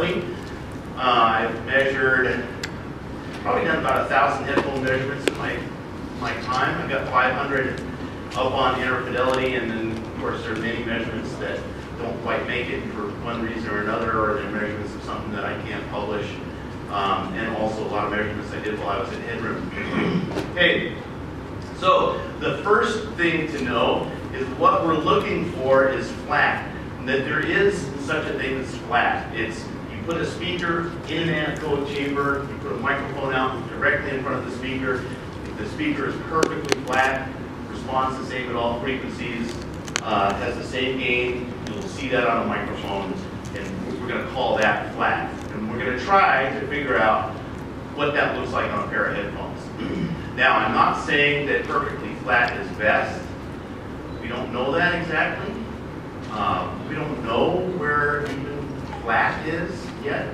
Fidelity. I've measured, probably done about 1,000 headphone measurements in my time. I've got 500 up on inner fidelity, and then of course there are many measurements that don't quite make it for one reason or another, or they're measurements of something that I can't publish, and also a lot of measurements I did while I was at Headroom. Okay, so the first thing to know is what we're looking for is flat, and that there is such a thing as flat. It's you put a speaker in an anechoic chamber, you put a microphone out directly in front of the speaker. If the speaker is perfectly flat, responds the same at all frequencies, has the same gain, you'll see that on a microphone, and we're going to call that flat. And we're going to try to figure out what that looks like on a pair of headphones. Now, I'm not saying that perfectly flat is best. We don't know that exactly. We don't know where even flat is yet.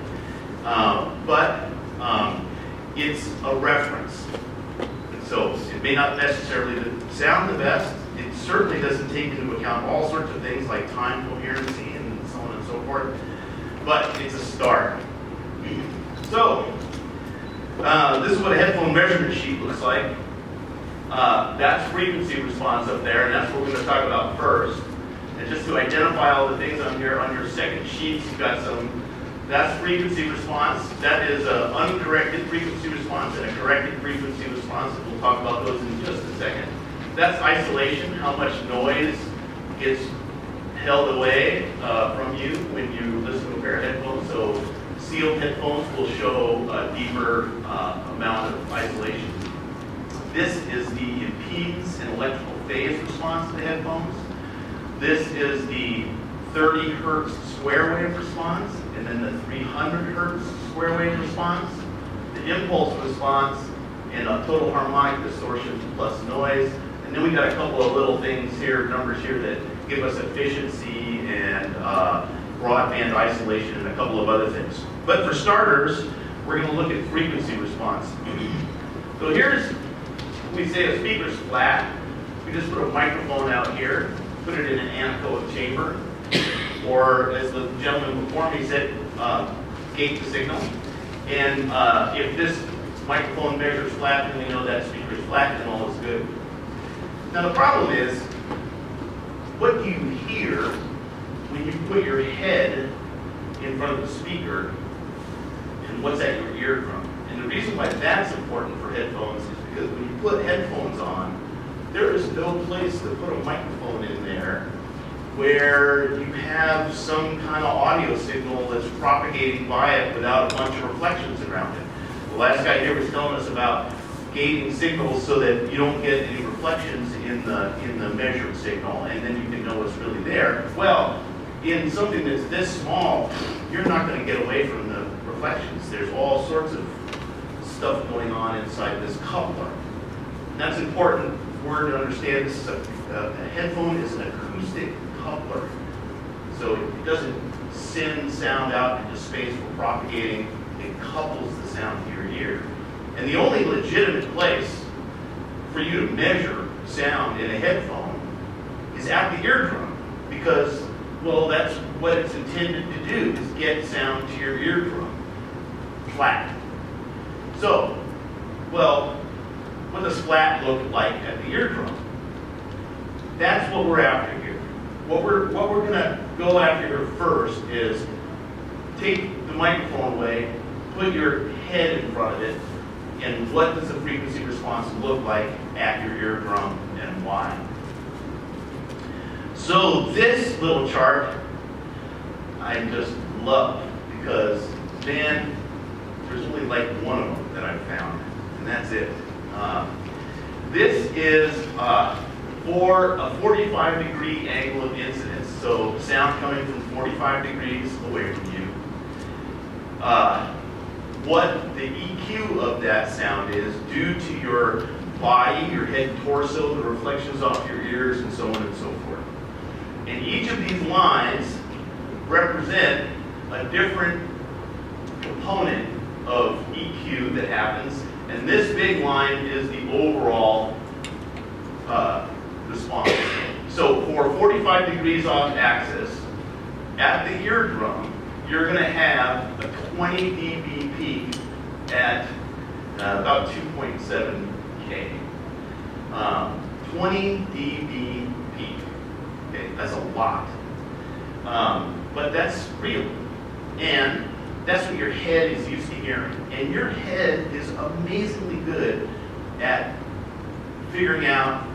But it's a reference. So it may not necessarily sound the best. It certainly doesn't take into account all sorts of things like time coherency and so on and so forth. But it's a start. So this is what a headphone measurement sheet looks like. That's frequency response up there, and that's what we're going to talk about first. And just to identify all the things on here, on your second sheets, you've got that's frequency response. That is an uncorrected frequency response and a corrected frequency response, and we'll talk about those in just a second. That's isolation, how much noise gets held away from you when you listen to a pair of headphones. So sealed headphones will show a deeper amount of isolation. This is the impedance and electrical phase response to the headphones. This is the 30 hertz square wave response, and then the 300 hertz square wave response, the impulse response, and a total harmonic distortion plus noise. And then we got a couple of little things here, numbers here that give us efficiency and broadband isolation and a couple of other things. But for starters, we're going to look at frequency response. So here's, we say a speaker's flat. We just put a microphone out here, put it in an anechoic chamber, or as the gentleman before me said, gate the signal. And if this microphone measures flat, then we know that speaker is flat and all is good. Now the problem is, what do you hear when you put your head in front of the speaker and what's at your eardrum? And the reason why that's important for headphones is because when you put headphones on, there is no place to put a microphone in there where you have some kind of audio signal that's propagating by it without a bunch of reflections around it. The last guy here was telling us about gating signals so that you don't get any reflections in the measured signal, and then you can know what's really there. Well, in something that's this small, you're not going to get away from the reflections. There's all sorts of stuff going on inside this coupler. And that's important word to understand. This is a headphone is an acoustic coupler. So it doesn't send sound out into space for propagating. It couples the sound to your ear. And the only legitimate place for you to measure sound in a headphone is at the eardrum, because, well, that's what it's intended to do, is get sound to your eardrum, flat. So, well, what does flat look like at the eardrum? That's what we're after here. What we're going to go after here first is take the microphone away, put your head in front of it, and what does the frequency response look like at your eardrum and why? So this little chart I just love, because man, there's only like one of them that I've found, and that's it. This is for a 45-degree angle of incidence, so sound coming from 45 degrees away from you. What the EQ of that sound is due to your body, your head and torso, the reflections off your ears, and so on and so forth. And each of these lines represent a different component of EQ that happens, and this big line is the overall response. So for 45 degrees off axis, at the eardrum, you're going to have a 20 dB peak at about 2.7K. 20 dB peak. Okay, that's a lot. But that's real. And that's what your head is used to hearing. And your head is amazingly good at figuring out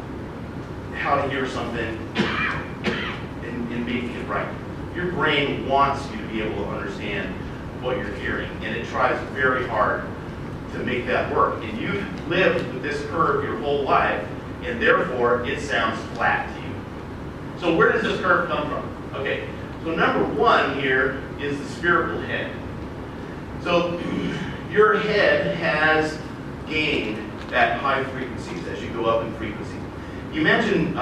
how to hear something and making it right. Your brain wants you to be able to understand what you're hearing, and it tries very hard to make that work. And you've lived with this curve your whole life, and therefore it sounds flat to you. So where does this curve come from? Okay, so number one here is the spherical head. So your head has gain at high frequencies as you go up in frequency. You mentioned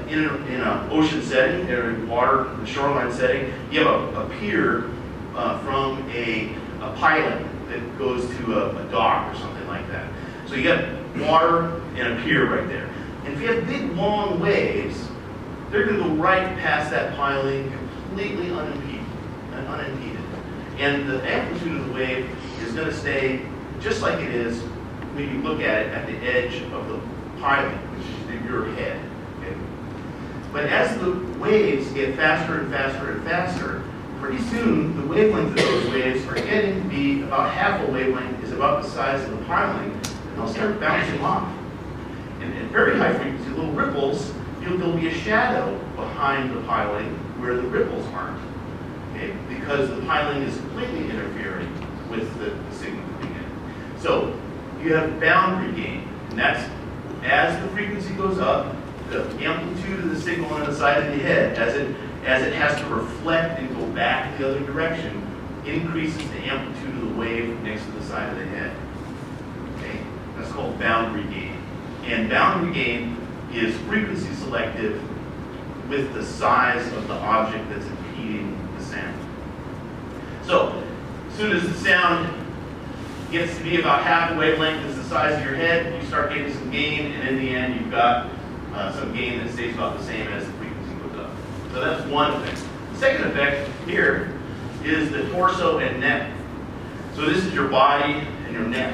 in an ocean setting, or in water, the shoreline setting, you have a pier from a pilot that goes to a dock or something like that. So you got water and a pier right there. And if you have big, long waves, they're going to go right past that piling completely unimpeded. And the amplitude of the wave is going to stay just like it is when you look at it at the edge of the piling, which is your head. Okay? But as the waves get faster and faster and faster, pretty soon the wavelength of those waves are getting to be about half a wavelength is about the size of the piling, and they'll start bouncing off. And at very high frequency, little ripples, there'll be a shadow behind the piling where the ripples aren't. Okay? Because the piling is completely interfering with the signal coming in. So you have boundary gain, and that's as the frequency goes up, the amplitude of the signal on the side of the head, as it has to reflect and go back the other direction, increases the amplitude of the wave next to the side of the head. Okay? That's called boundary gain. And boundary gain is frequency selective with the size of the object that's impeding the sound. So, as soon as the sound gets to be about half the wavelength as the size of your head, you start getting some gain, and in the end you've got some gain that stays about the same as the frequency goes up. So that's one effect. The second effect here is the torso and neck. So this is your body and your neck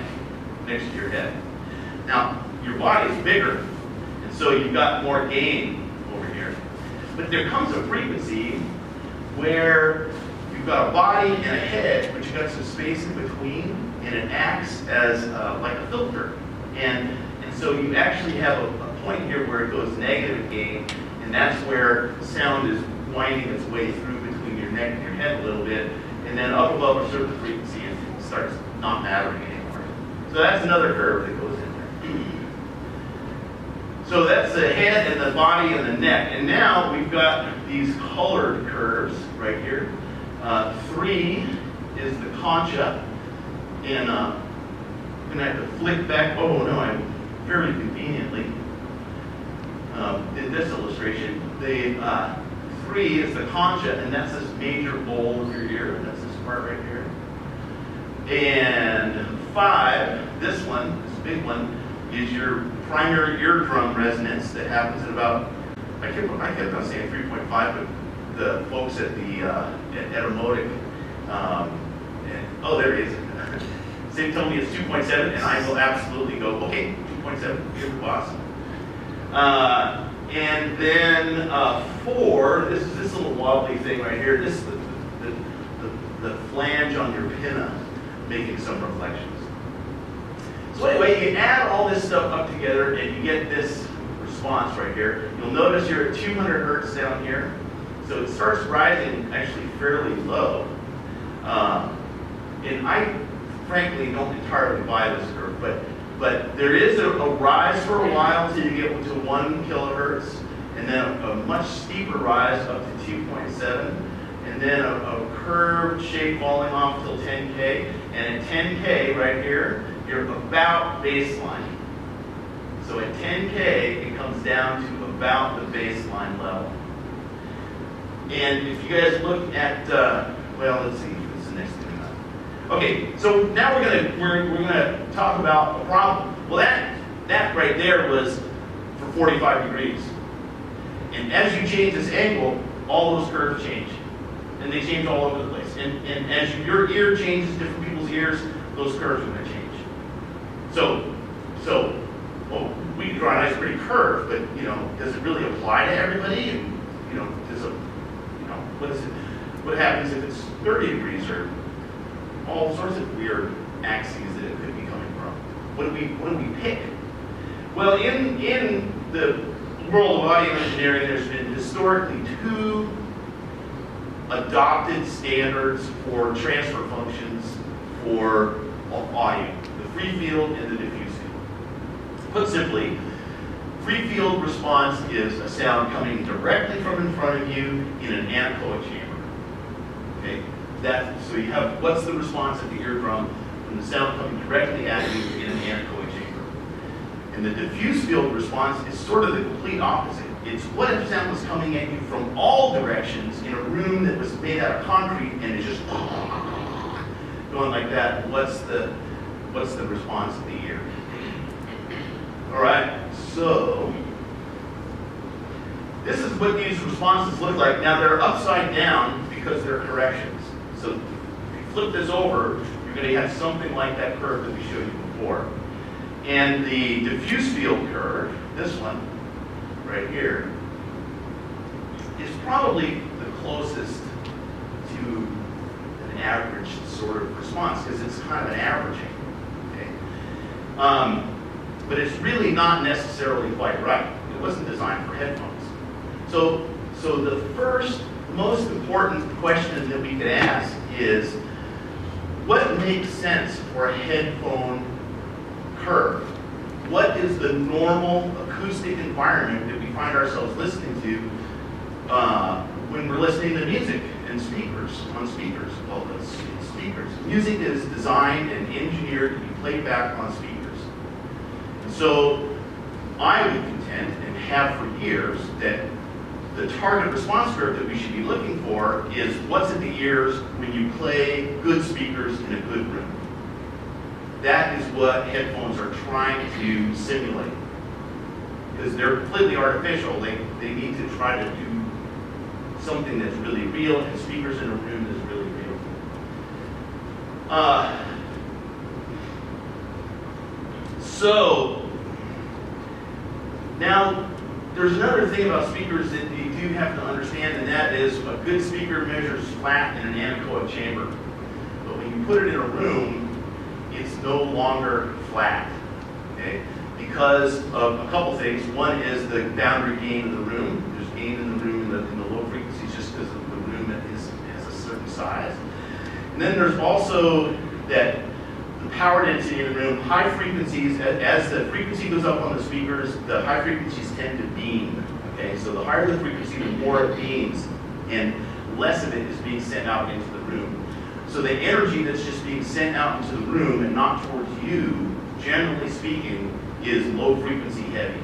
next to your head. Now, your body is bigger, and so you've got more gain over here. But there comes a frequency where you've got a body and a head, but you've got some space in between, and it acts as like a filter. And so you actually have a point here where it goes negative gain, and that's where sound is winding its way through between your neck and your head a little bit, and then up above a certain frequency it starts not mattering anymore. So that's another curve that goes in there. So that's the head and the body and the neck. And now we've got these colored curves right here. 3 is the concha, and I'm going to have to flick back. Oh no, I very conveniently did this illustration. The 3 is the concha, and that's this major bowl of your ear. That's this part right here. And 5, this one, this big one, is your primary eardrum resonance that happens at about, I kept on saying 3.5, but the folks at the at Automotive, oh, there it is. They told me it's 2.7, and I will absolutely go, okay, 2.7, you're the boss. And then 4, this is this little wobbly thing right here. This is the flange on your pinna making some reflections. So anyway, you add all this stuff up together and you get this response right here. You'll notice you're at 200 hertz down here. So it starts rising actually fairly low. And I frankly don't entirely buy this curve, but there is a rise for a while until you get to 1 kilohertz, and then a much steeper rise up to 2.7, and then a curved shape falling off till 10K, and at 10K right here, you're about baseline. So at 10K, it comes down to about the baseline level. And if you guys look at, well, let's see, what's the next thing? Okay, so now we're gonna talk about a problem. Well, that right there was for 45 degrees. And as you change this angle, all those curves change. And they change all over the place. choice. And as your ear changes, different people's ears, those curves are going to change. So, well, we can draw a nice pretty curve, but, you know, does it really apply to everybody? And, you know, what is it? What happens if it's 30 degrees or all sorts of weird axes that it could be coming from? What do we pick? Well, in the world of audio engineering, there's been historically two adopted standards for transfer functions for audio: the free field and the diffuse field. Put simply, free field response is a sound coming directly from in front of you in an anechoic chamber. Okay, so you have, what's the response of the eardrum from the sound coming directly at you in an anechoic chamber? And the diffuse field response is sort of the complete opposite. It's what if sound was coming at you from all directions in a room that was made out of concrete and is just going like that. What's the response of the ear? All right, so this is what these responses look like. Now they're upside down because they're corrections. So if you flip this over, you're going to have something like that curve that we showed you before. And the diffuse field curve, this one right here, is probably the closest to an average sort of response because it's kind of an averaging. Okay? But it's really not necessarily quite right. It wasn't designed for headphones. So the first, most important question that we could ask is, what makes sense for a headphone curve? What is the normal acoustic environment that we find ourselves listening to when we're listening to music and speakers, on speakers? Well, it's speakers. Music is designed and engineered to be played back on speakers. And so I would contend, and have for years, that the target response curve that we should be looking for is what's in the ears when you play good speakers in a good room. That is what headphones are trying to simulate. Because they're completely artificial. They need to try to do something that's really real, and speakers in a room is really real. So, now, there's another thing about speakers that you do have to understand, and that is a good speaker measures flat in an anechoic chamber. But when you put it in a room, it's no longer flat, okay? Because of a couple things. One is the boundary gain of the room. There's gain in the room in the low frequencies just because of the room has a certain size. And then there's also that the power density in the room, high frequencies, as the frequency goes up on the speakers, the high frequencies tend to beam, okay? So the higher the frequency, the more it beams, and less of it is being sent out into the room. So the energy that's just being sent out into the room and not towards you, generally speaking, is low frequency heavy.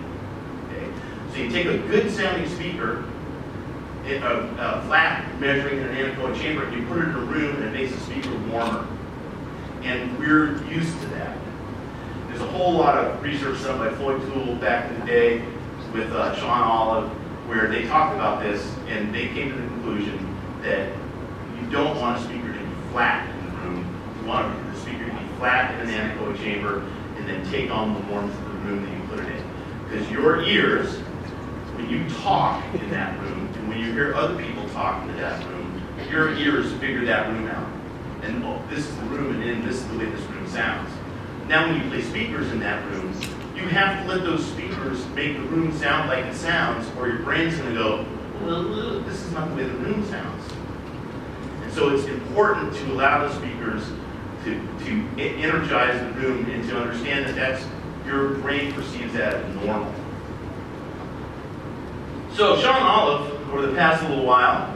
Okay? So you take a good sounding speaker, a flat measuring in an anechoic chamber, and you put it in a room and it makes the speaker warmer. And we're used to that. There's a whole lot of research done by Floyd Toole back in the day with Sean Olive, where they talked about this and they came to the conclusion that you don't want a speaker to be flat in the room. You want the speaker to be flat in an anechoic chamber and then take on the warmth of the room that you put it in. Because your ears, when you talk in that room, and when you hear other people talk in that room, your ears figure that room out. And oh, this is the room, and then this is the way this room sounds. Now when you play speakers in that room, you have to let those speakers make the room sound like it sounds, or your brain's going to go, well, this is not the way the room sounds. And so it's important to allow the speakers to energize the room and to understand that that's your brain perceives that as normal. So Sean Olive, over the past little while,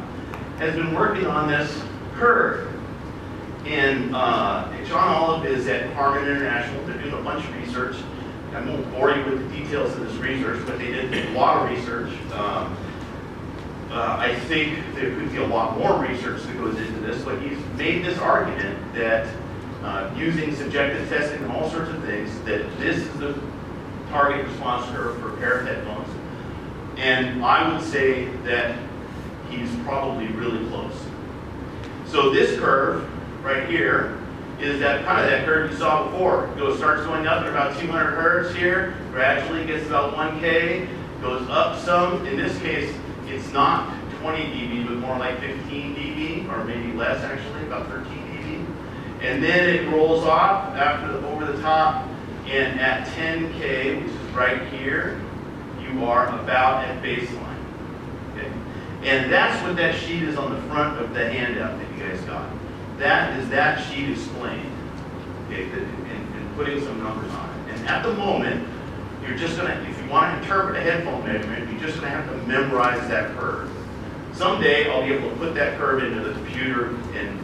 has been working on this curve. And Sean Olive is at Harman International. They're doing a bunch of research. I won't bore you with the details of this research, but they did a lot of research. I think there could be a lot more research that goes into this, but he's made this argument that using subjective testing and all sorts of things, that this is the target response curve for a pair of headphones. And I would say that he's probably really close. So this curve right here is that kind of that curve you saw before. It starts going up at about 200 hertz here, gradually gets about 1K, goes up some. In this case, it's not 20 dB, but more like 15 dB, or maybe less actually, about 13 dB. And then it rolls off over the top, and at 10K, which is right here, you are about at baseline. Okay? And that's what that sheet is on the front of the handout that you guys got. That is that sheet explained, okay, and putting some numbers on it. And at the moment, you're just going to, if you want to interpret a headphone measurement, you're just going to have to memorize that curve. Someday, I'll be able to put that curve into the computer and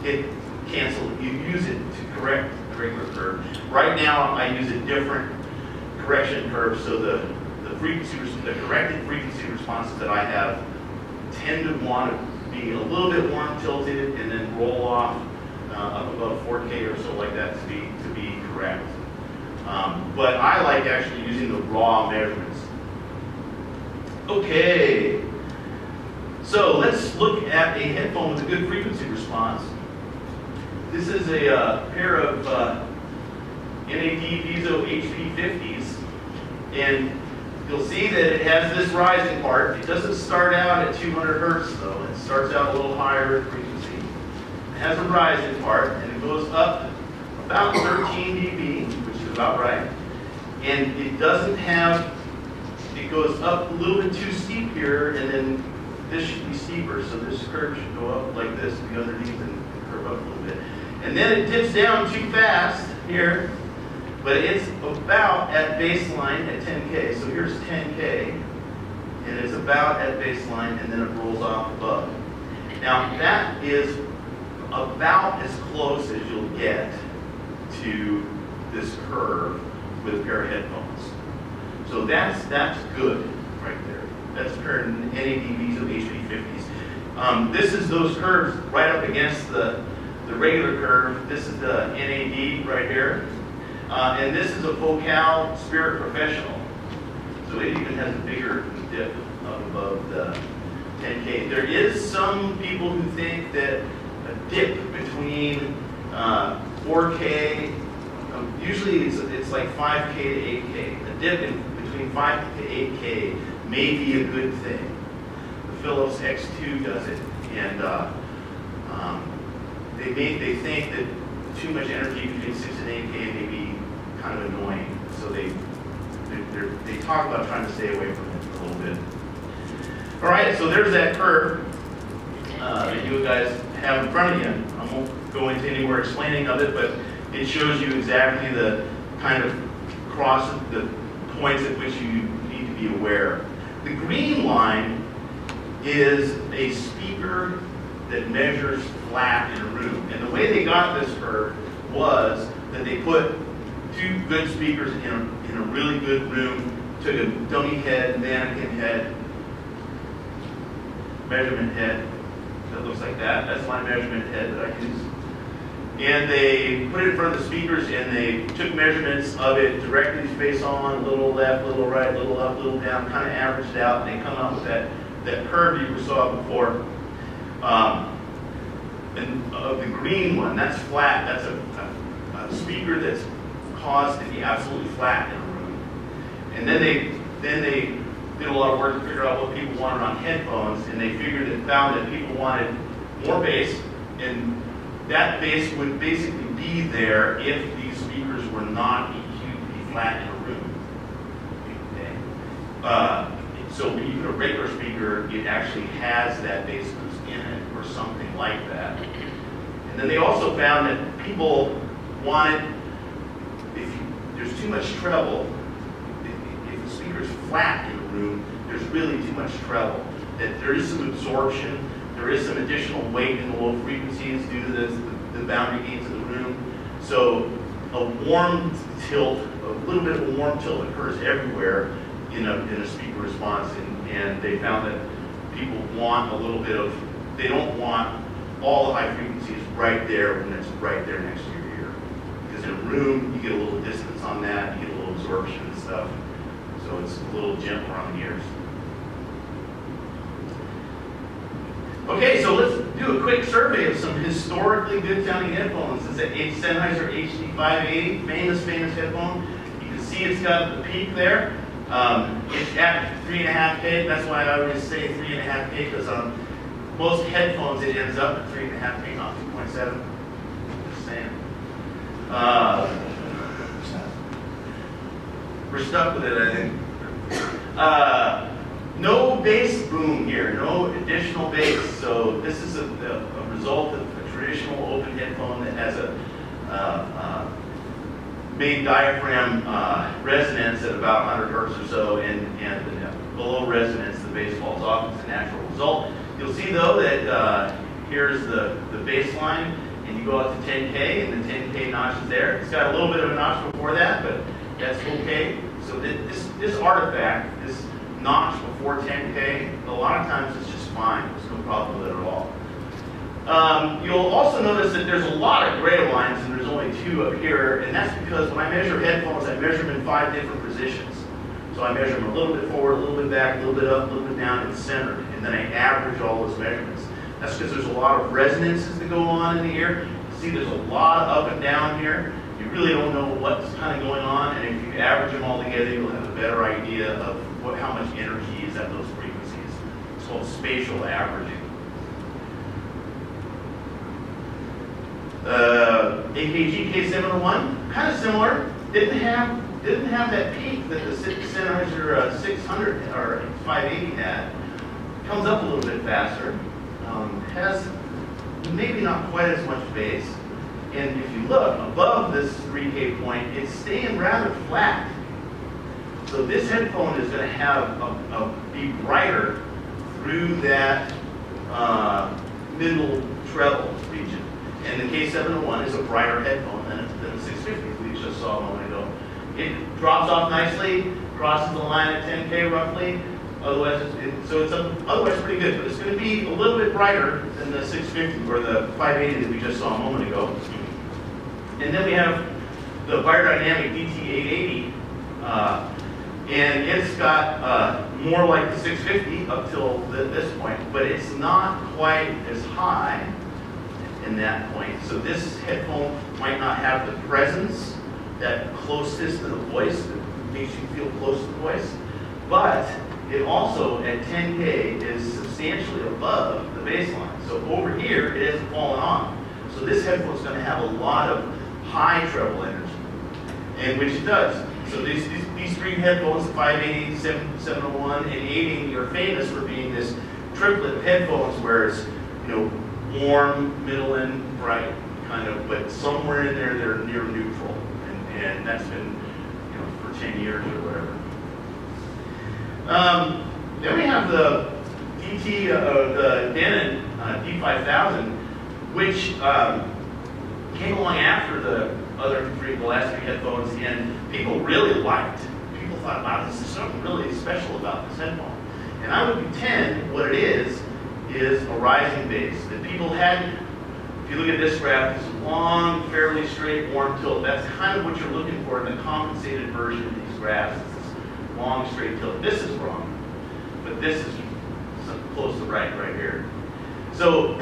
hit cancel. You use it to correct the regular curve. Right now, I use a different correction curve, so the corrected frequency responses that I have tend to want to be a little bit warm tilted and then roll off up above 4K or so like that to be correct. But I like actually using the raw measurements. Okay, so let's look at a headphone with a good frequency response. This is a pair of VISO HP50s, and you'll see that it has this rising part. It doesn't start out at 200 hertz though. It starts out a little higher in frequency. It has a rising part, and it goes up about 13 dB, which is about right. And it doesn't have, it goes up a little bit too steep here, and then this should be steeper, so this curve should go up like this, be underneath and curve up a little bit. And then it dips down too fast here, but it's about at baseline at 10K. So here's 10K, and it's about at baseline, and then it rolls off above. Now that is about as close as you'll get to this curve with a pair of headphones. So that's good right there. That's a pair of NAD of HP50s. This is those curves right up against the regular curve. This is the NAD right here. And this is a Focal Spirit Professional. So it even has a bigger dip up above the 10K. There is some people who think that a dip between 4K, usually it's like 5K to 8K. A dip between 5 to 8K may be a good thing. The Philips X2 does it, and they think that too much energy between 6 and 8K may be kind of annoying, so they talk about trying to stay away from it a little bit. All right, so there's that curve that you guys have in front of you. I won't go into any more explaining of it, but it shows you exactly the kind of the points at which you need to be aware. The green line is a speaker that measures flat in a room. And the way they got this curve was that they put two good speakers in a really good room, took a dummy head, mannequin head, measurement head that looks like that. That's my measurement head that I use. And they put it in front of the speakers, and they took measurements of it directly face on, a little left, a little right, a little up, a little down, kind of averaged out, and they come up with that curve you saw before. And of the green one, that's flat. That's a speaker that's caused to be absolutely flat in a room. And then they did a lot of work to figure out what people wanted on headphones, and they found that people wanted more bass, and that bass would basically be there if these speakers were not EQ'd to be flat in a room. Okay. So when you put a regular speaker, it actually has that bass boost in it, or something like that. And then they also found that people wanted, there's too much treble, if the speaker's flat in a room, there's really too much treble. That there is some absorption, there is some additional weight in the low frequencies due to the boundary gains of the room. So a warm tilt, a little bit of a warm tilt occurs everywhere in a speaker response, and they found that people want a little bit of, they don't want all the high frequencies right there when it's right there next to your ear. Because in a room, you get a little distance on that, you get a little absorption and stuff. So it's a little gentler on the ears. Okay, so let's do a quick survey of some historically good sounding headphones. It's a Sennheiser HD-580, famous headphone. You can see it's got the peak there. It's at 3.5K. That's why I always say 3.5K, because on most headphones it ends up at 3.5K, not 2.7. Just saying. We're stuck with it, I think. No bass boom here, no additional bass. So this is a result of a traditional open headphone that has a main diaphragm resonance at about 100 hertz or so, and below resonance the bass falls off. It's a natural result. You'll see though that here's the bass line, and you go out to 10K, and the 10K notch is there. It's got a little bit of a notch before that, but that's okay. So this artifact, this notch before 10K, a lot of times it's just fine. There's no problem with it at all. You'll also notice that there's a lot of gray lines, and there's only 2 up here, and that's because when I measure headphones, I measure them in 5 different positions. So I measure them a little bit forward, a little bit back, a little bit up, a little bit down, and centered, and then I average all those measurements. That's because there's a lot of resonances that go on in the ear. You see there's a lot of up and down here. You really don't know what's kind of going on, and if you average them all together, you'll have a better idea of how much energy is at those frequencies. It's called spatial averaging. AKG K581, kind of similar. Didn't have that peak that the Sennheiser 600 or 580 had. Comes up a little bit faster. Has maybe not quite as much bass. And if you look above this 3K point, it's staying rather flat. So this headphone is going to be brighter through that middle treble region. And the K701 is a brighter headphone than the 650 we just saw a moment ago. It drops off nicely, crosses the line at 10K roughly. Otherwise, otherwise pretty good. But it's going to be a little bit brighter than the 650 or the 580 that we just saw a moment ago. And then we have the Beyerdynamic DT 880. And it's got more like the 650 up till this point, but it's not quite as high in that point. So this headphone might not have the presence, that closeness to the voice that makes you feel close to the voice, but it also at 10K is substantially above the baseline. So over here it isn't falling off. So this headphone is going to have a lot of high treble energy, and which it does. So these 3 headphones, the 580, 701, and 880, are famous for being this triplet of headphones where it's, warm, middle, and bright, kind of, but somewhere in there they're near neutral, and that's been, for 10 years or whatever. Then we have the DT, the Denon D5000, which came along after the last 3 headphones, and people really liked. People thought, wow, this is something really special about this headphone. And I would contend what it is a rising bass. That people had, if you look at this graph, this long, fairly straight, warm tilt. That's kind of what you're looking for in the compensated version of these graphs. It's this long, straight tilt. This is wrong, but this is close to right here. So,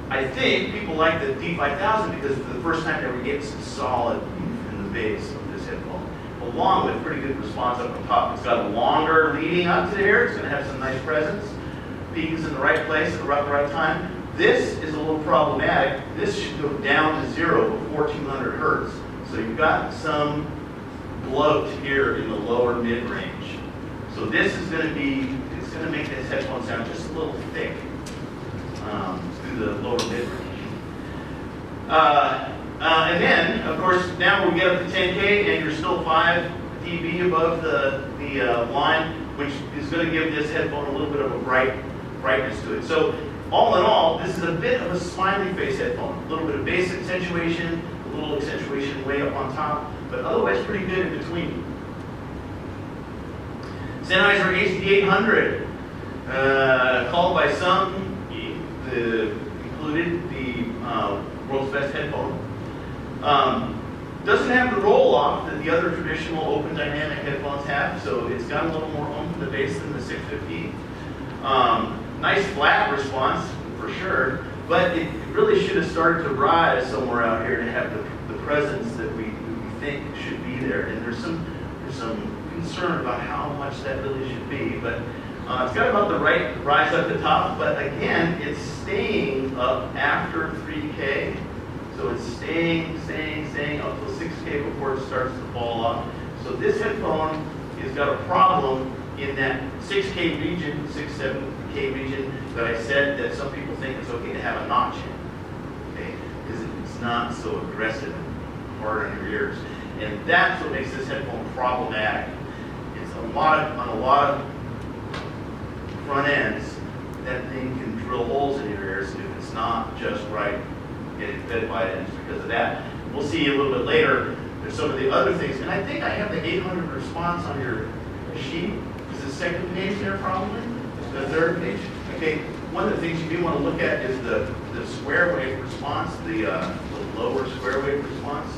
I think people like the D5000 because for the first time they were getting some solid in the bass of this headphone, along with pretty good response up on top. It's got a longer leading up to here. It's going to have some nice presence. Peak is in the right place at the right time. This is a little problematic. This should go down to 0 before 200 hertz. So you've got some bloat here in the lower mid-range. So this is going to it's going to make this headphone sound just a little thick. Through the lower mid-range. And then, of course, now we get up to 10K and you're still 5 dB above the line, which is going to give this headphone a little bit of a brightness to it. So all in all, this is a bit of a smiley face headphone. A little bit of bass accentuation, a little accentuation way up on top, but otherwise pretty good in between. Sennheiser HD-800, called by some included the world's best headphone. Doesn't have the roll-off that the other traditional open dynamic headphones have, so it's got a little more oomph in the bass than the 650. Nice flat response, for sure, but it really should have started to rise somewhere out here to have the presence that we think should be there. And there's some concern about how much that really should be, but it's got about the right rise at the top, but again, it's staying up after 3K. So it's staying up till 6K before it starts to fall off. So this headphone has got a problem in that 6K region, 6, 7K region that I said that some people think it's okay to have a notch in, okay? Because it's not so aggressive and hard on your ears. And that's what makes this headphone problematic. It's on a lot of front ends, that thing can drill holes in your ears if it's not just right getting fed by it, and it's because of that. We'll see a little bit later, there's some of the other things, and I think I have the 800 response on your sheet. Is the second page there probably? The third page? Okay, one of the things you do want to look at is the square wave response, the lower square wave response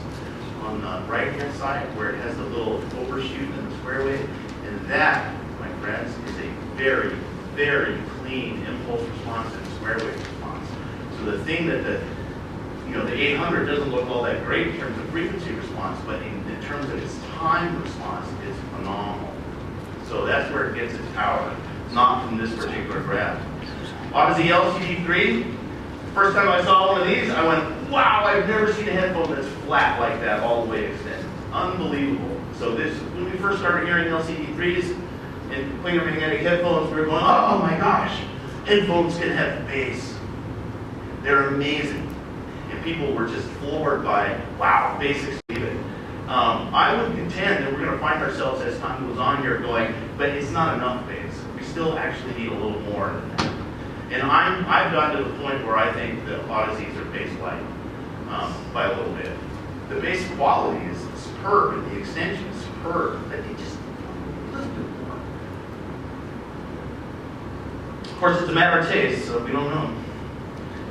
on the right-hand side where it has the little overshoot in the square wave, and that, my friends, is a very, very clean impulse response and square wave response. So the thing that the 800 doesn't look all that great in terms of frequency response, but in terms of its time response, it's phenomenal. So that's where it gets its power, not from this particular graph. Audeze LCD-3, first time I saw one of these, I went, wow, I've never seen a headphone that's flat like that all the way extended. Unbelievable. So when we first started hearing LCD-3s and clear magnetic headphones, we were going, oh my gosh, headphones can have bass. They're amazing. And people were just floored by, wow, bass exceeded. I would contend that we're going to find ourselves as time goes on here going, but it's not enough bass. We still actually need a little more than that. And I've gotten to the point where I think the Audezes are bass light by a little bit. The bass quality is superb and the extension is superb, but it just a little bit more. Of course, it's a matter of taste, so we don't know.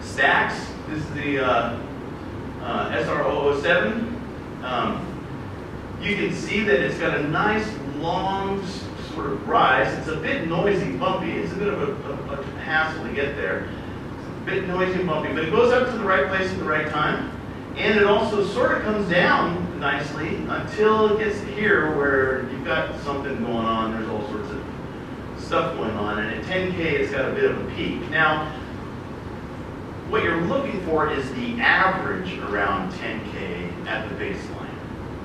Stax, this is the SR-007. You can see that it's got a nice long sort of rise. It's a bit noisy, bumpy. It's a bit of a hassle to get there. It's a bit noisy and bumpy, but it goes up to the right place at the right time. And it also sort of comes down nicely until it gets here where you've got something going on. There's all sorts of stuff going on. And at 10K, it's got a bit of a peak. Now, what you're looking for is the average around 10K at the baseline.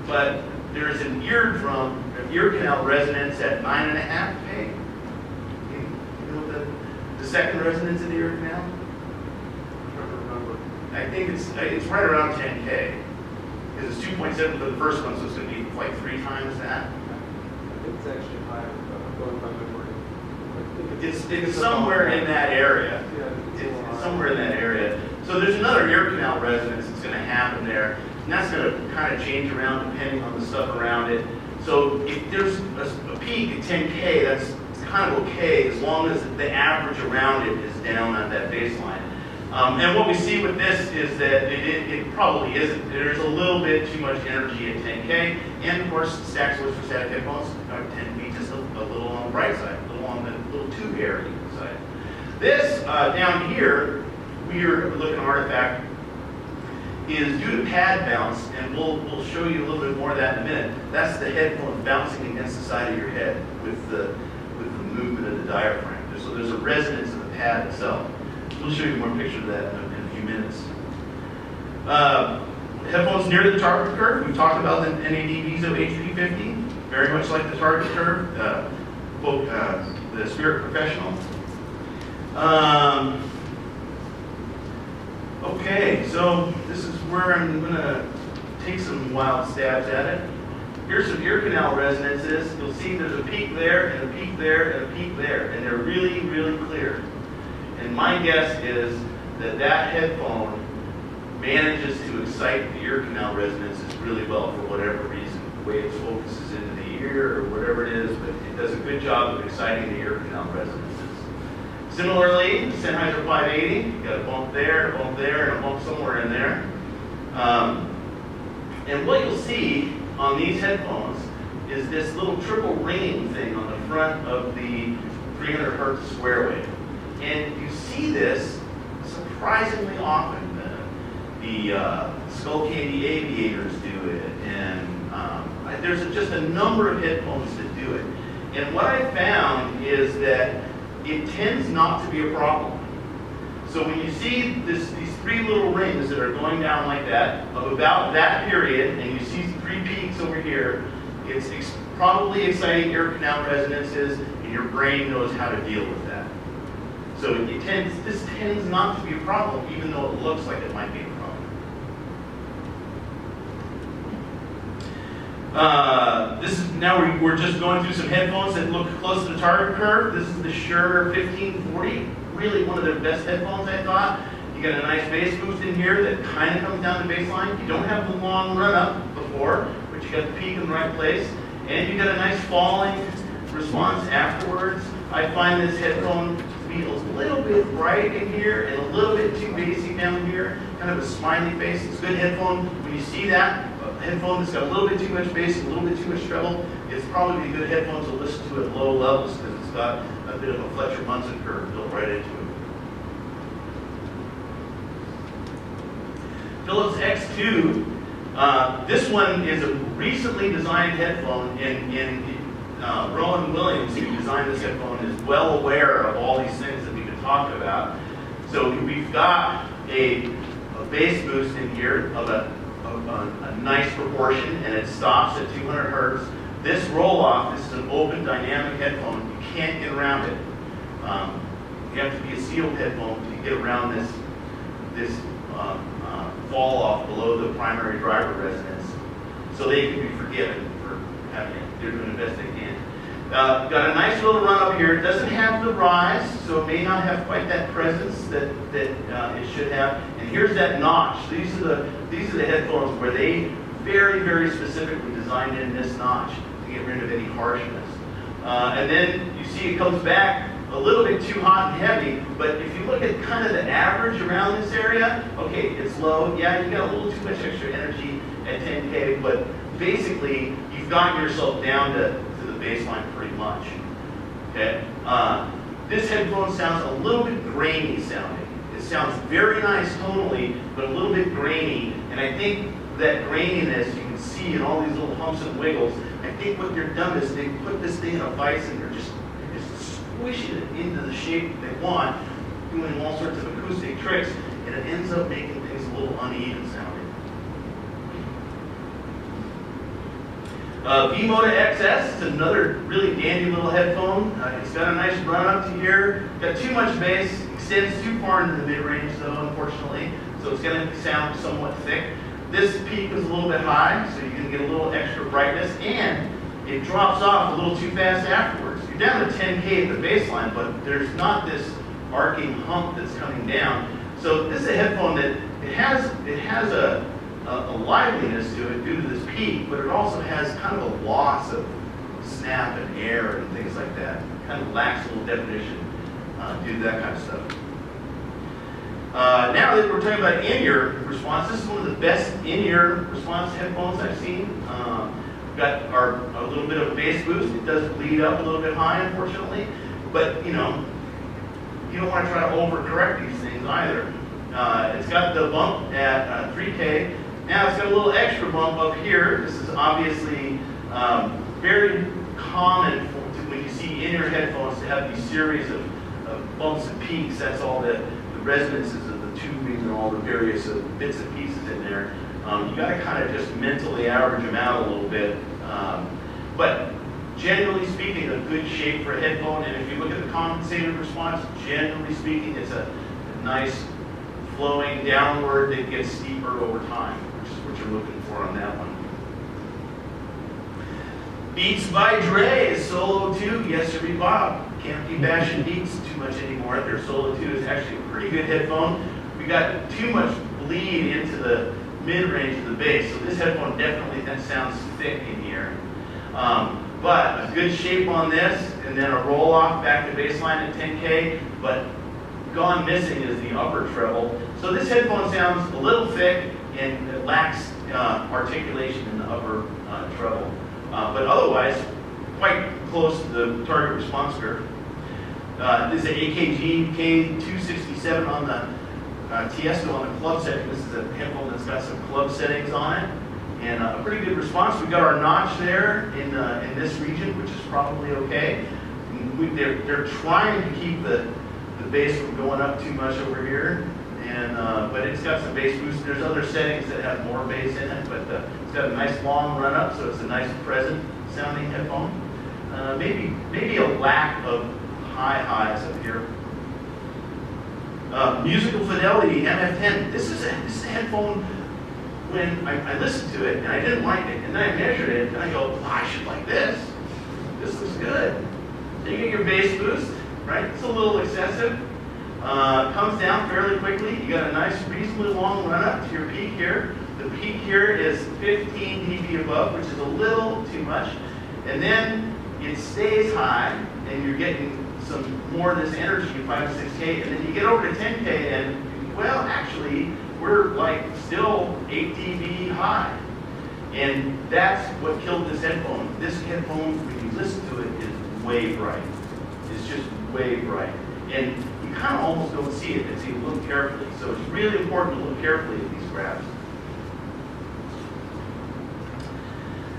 But there's an ear canal resonance at 9.5K. You know the second resonance in the ear canal? I think it's right around 10K. Because it's 2.7 for the first one, so it's going to be like 3 times that. I think it's actually higher, going by memory. It's somewhere in that area. It's somewhere in that area. So there's another ear canal resonance that's going to happen there. And that's going to kind of change around depending on the stuff around it. So if there's a peak at 10K, that's kind of okay as long as the average around it is down at that baseline. And what we see with this is that it probably isn't. There's a little bit too much energy at 10K. And of course, Stax for static headphones tend to be just a little on the bright side, a little too hairy side. This down here, weird looking artifact, is due to pad bounce, and we'll show you a little bit more of that in a minute. That's the headphone bouncing against the side of your head with the movement of the diaphragm. So there's a resonance of the pad itself. We'll show you more picture of that in a few minutes. Headphones near the target curve. We've talked about the NAD VISO HP50, very much like the target curve. The Spirit Professional. Okay, so this is where I'm going to take some wild stabs at it. Here's some ear canal resonances. You'll see there's a peak there, and a peak there, and a peak there, and they're really, really clear. And my guess is that headphone manages to excite the ear canal resonances really well for whatever reason. The way it focuses into the ear or whatever it is, but it does a good job of exciting the ear canal resonances. Similarly, the Sennheiser 580, you got a bump there, and a bump somewhere in there. And what you'll see on these headphones is this little triple ringing thing on the front of the 300 hertz square wave. And you see this surprisingly often. The Skull Candy Aviators do it, and there's just a number of headphones that do it. And what I found is that it tends not to be a problem. So when you see these three little rings that are going down like that, of about that period, and you see three peaks over here, it's probably exciting ear canal resonances, and your brain knows how to deal with that. So this tends not to be a problem, even though it looks like it might be a problem. Now we're just going through some headphones that look close to the target curve. This is the Shure 1540, really one of their best headphones, I thought. You got a nice bass boost in here that kind of comes down the bass line. You don't have the long run up before, but you got the peak in the right place, and you got a nice falling response afterwards. I find this headphone to be a little bit bright in here and a little bit too bassy down here, kind of a smiley face. It's a good headphone. When you see that headphone that's got a little bit too much bass and a little bit too much treble, it's probably a good headphone to listen to at low levels because it's got a bit of a Fletcher-Munson curve built right into it. Philips X2. This one is a recently designed headphone, and Rowan Williams, who designed this headphone, is well aware of all these things that we've been talking about. So we've got a bass boost in here of a nice proportion, and it stops at 200 hertz. This roll-off, this is an open dynamic headphone. You can't get around it. You have to be a sealed headphone to get around this fall off below the primary driver resonance. So they can be forgiven for having it. They're doing the best they can. Got a nice little run up here. It doesn't have the rise, so it may not have quite that presence that it should have. And here's that notch. These are the headphones where they very, very specifically designed in this notch to get rid of any harshness. And then you see it comes back a little bit too hot and heavy, but if you look at kind of the average around this area, okay, it's low. Yeah, you got a little too much extra energy at 10K, but basically you've gotten yourself down to the baseline pretty much. Okay, this headphone sounds a little bit grainy sounding. It sounds very nice tonally, but a little bit grainy. And I think that graininess you can see in all these little humps and wiggles. I think what they're done is they put this thing in a vise and they're just squishing it into the shape that they want, doing all sorts of acoustic tricks, and it ends up making things a little uneven sounding. V-Moda XS is another really dandy little headphone. It's got a nice run up to here. Got too much bass, extends too far into the mid-range though, unfortunately, so it's going to sound somewhat thick. This peak is a little bit high, so you can get a little extra brightness, and it drops off a little too fast afterwards. You're down to 10K at the baseline, but there's not this arcing hump that's coming down. So this is a headphone that it has a liveliness to it due to this peak, but it also has kind of a loss of snap and air and things like that. It kind of lacks a little definition due to that kind of stuff. Now that we're talking about in-ear response, this is one of the best in-ear response headphones I've seen. We've got a little bit of bass boost. It does bleed up a little bit high, unfortunately, but you know, you don't want to try to overcorrect these things either. It's got the bump at 3K. Now it's got a little extra bump up here. This is obviously very common when you see in-ear headphones to have these series of bumps and peaks. That's all the resonances of the tubing and all the various bits and pieces in there. You got to kind of just mentally average them out a little bit. But generally speaking, a good shape for a headphone. And if you look at the compensated response, generally speaking, it's a nice flowing downward that gets steeper over time, which is what you're looking for on that one. Beats by Dre Solo2. Yes, sir, Bob. Can't be bashing Beats too much anymore. Their Solo2 is actually a pretty good headphone. We got too much bleed into the mid-range of the bass, so this headphone definitely sounds thick in here. But a good shape on this, and then a roll-off back to baseline at 10K, but gone missing is the upper treble. So this headphone sounds a little thick, and it lacks articulation in the upper treble. But otherwise, quite close to the target response curve. This is an AKG K581LE on the Tiesto on the club setting. This is a headphone that's got some club settings on it, and a pretty good response. We've got our notch there in this region, which is probably okay. They're trying to keep the bass from going up too much over here, and but it's got some bass boost. There's other settings that have more bass in it, but it's got a nice long run up, so it's a nice present sounding headphone. Maybe a lack of high highs up here. Musical Fidelity MF10. This is a headphone. When I listened to it and I didn't like it, and then I measured it and I go, oh, I should like this. This looks good. So you get your bass boost, right? It's a little excessive. Comes down fairly quickly. You got a nice, reasonably long run up to your peak here. The peak here is 15 dB above, which is a little too much. And then it stays high, and you're getting some more of this energy, 5 to 6K, and then you get over to 10K, and well, actually, we're like still 8 dB high. And that's what killed this headphone. This headphone, when you listen to it, is way bright. It's just way bright. And you kind of almost don't see it until you look carefully. So it's really important to look carefully at these graphs.